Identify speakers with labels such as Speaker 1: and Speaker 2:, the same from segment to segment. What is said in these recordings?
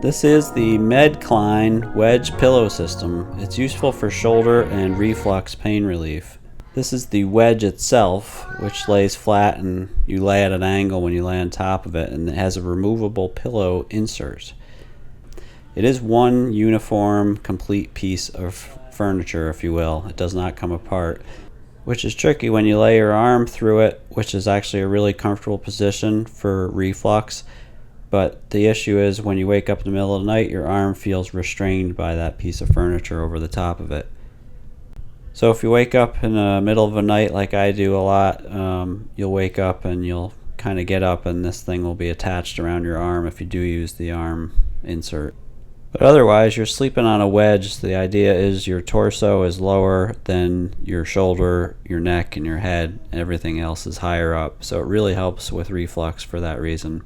Speaker 1: This is the Medcline Wedge pillow system. It's useful for shoulder and reflux pain relief. This is the wedge itself, which lays flat and you lay at an angle when you lay on top of it, and it has a removable pillow insert. It is one uniform, complete piece of furniture, if you will. It does not come apart, which is tricky when you lay your arm through it, which is actually a really comfortable position for reflux. But the issue is when you wake up in the middle of the night, your arm feels restrained by that piece of furniture over the top of it. So if you wake up in the middle of the night like I do a lot, you'll wake up and you'll kind of get up and this thing will be attached around your arm if you do use the arm insert. But otherwise, you're sleeping on a wedge. The idea is your torso is lower than your shoulder, your neck, and your head, and everything else is higher up. So it really helps with reflux for that reason.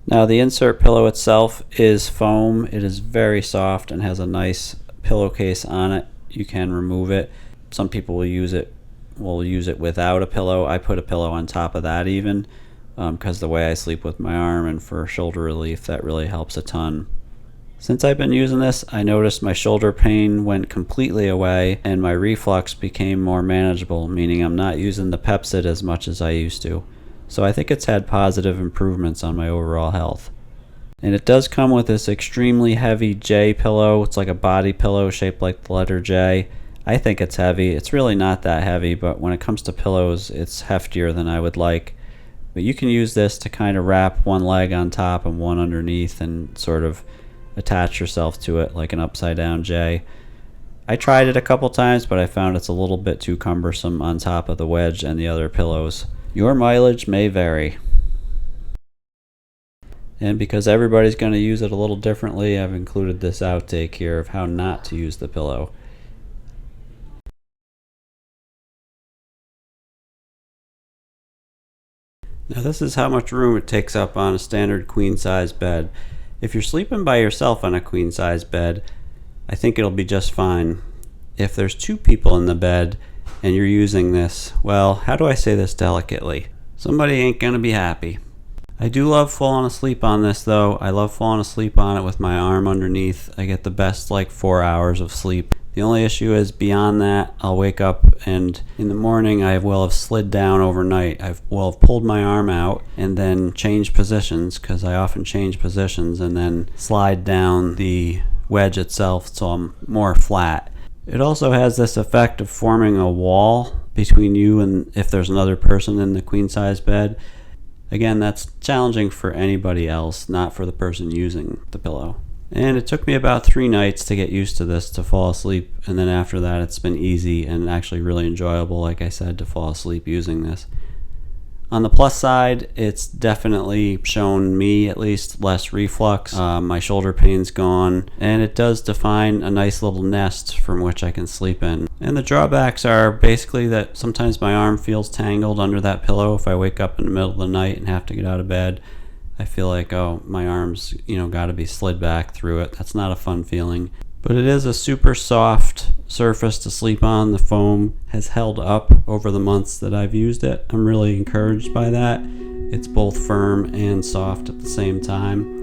Speaker 1: Now the insert pillow itself is foam. It is very soft and has a nice pillowcase on it. You can remove it. Some people will use it without a pillow. I put a pillow on top of that even because the way I sleep with my arm, and for shoulder relief that really helps a ton. Since I've been using this, I noticed my shoulder pain went completely away and my reflux became more manageable, meaning I'm not using the Pepsid as much as I used to. So I think it's had positive improvements on my overall health. And it does come with this extremely heavy J pillow. It's like a body pillow shaped like the letter J. I think it's heavy. It's really not that heavy, but when it comes to pillows, it's heftier than I would like. But you can use this to kind of wrap one leg on top and one underneath and sort of attach yourself to it like an upside down J. I tried it a couple times, but I found it's a little bit too cumbersome on top of the wedge and the other pillows. Your mileage may vary. And because everybody's going to use it a little differently, I've included this outtake here of how not to use the pillow. Now this is how much room it takes up on a standard queen size bed. If you're sleeping by yourself on a queen size bed, I think it'll be just fine. If there's two people in the bed and you're using this, well, how do I say this delicately? Somebody ain't gonna be happy. I do love falling asleep on this though. I love falling asleep on it with my arm underneath. I get the best 4 hours of sleep. The only issue is beyond that, I'll wake up and in the morning I will have slid down overnight. I will have pulled my arm out and then changed positions, because I often change positions, and then slide down the wedge itself so I'm more flat. It also has this effect of forming a wall between you and if there's another person in the queen size bed. Again, that's challenging for anybody else, not for the person using the pillow. And it took me about 3 nights to get used to this, to fall asleep, and then after that it's been easy and actually really enjoyable, like I said, to fall asleep using this. On the plus side, it's definitely shown me at least less reflux. My shoulder pain's gone, and it does define a nice little nest from which I can sleep in. And the drawbacks are basically that sometimes my arm feels tangled under that pillow. If I wake up in the middle of the night and have to get out of bed, I feel like, oh, my arm's, got to be slid back through it. That's not a fun feeling. But it is a super soft surface to sleep on. The foam has held up over the months that I've used it. I'm really encouraged by that. It's both firm and soft at the same time.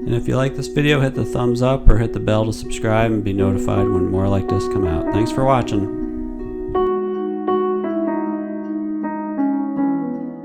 Speaker 1: And if you like this video, hit the thumbs up or hit the bell to subscribe and be notified when more like this come out. Thanks for watching.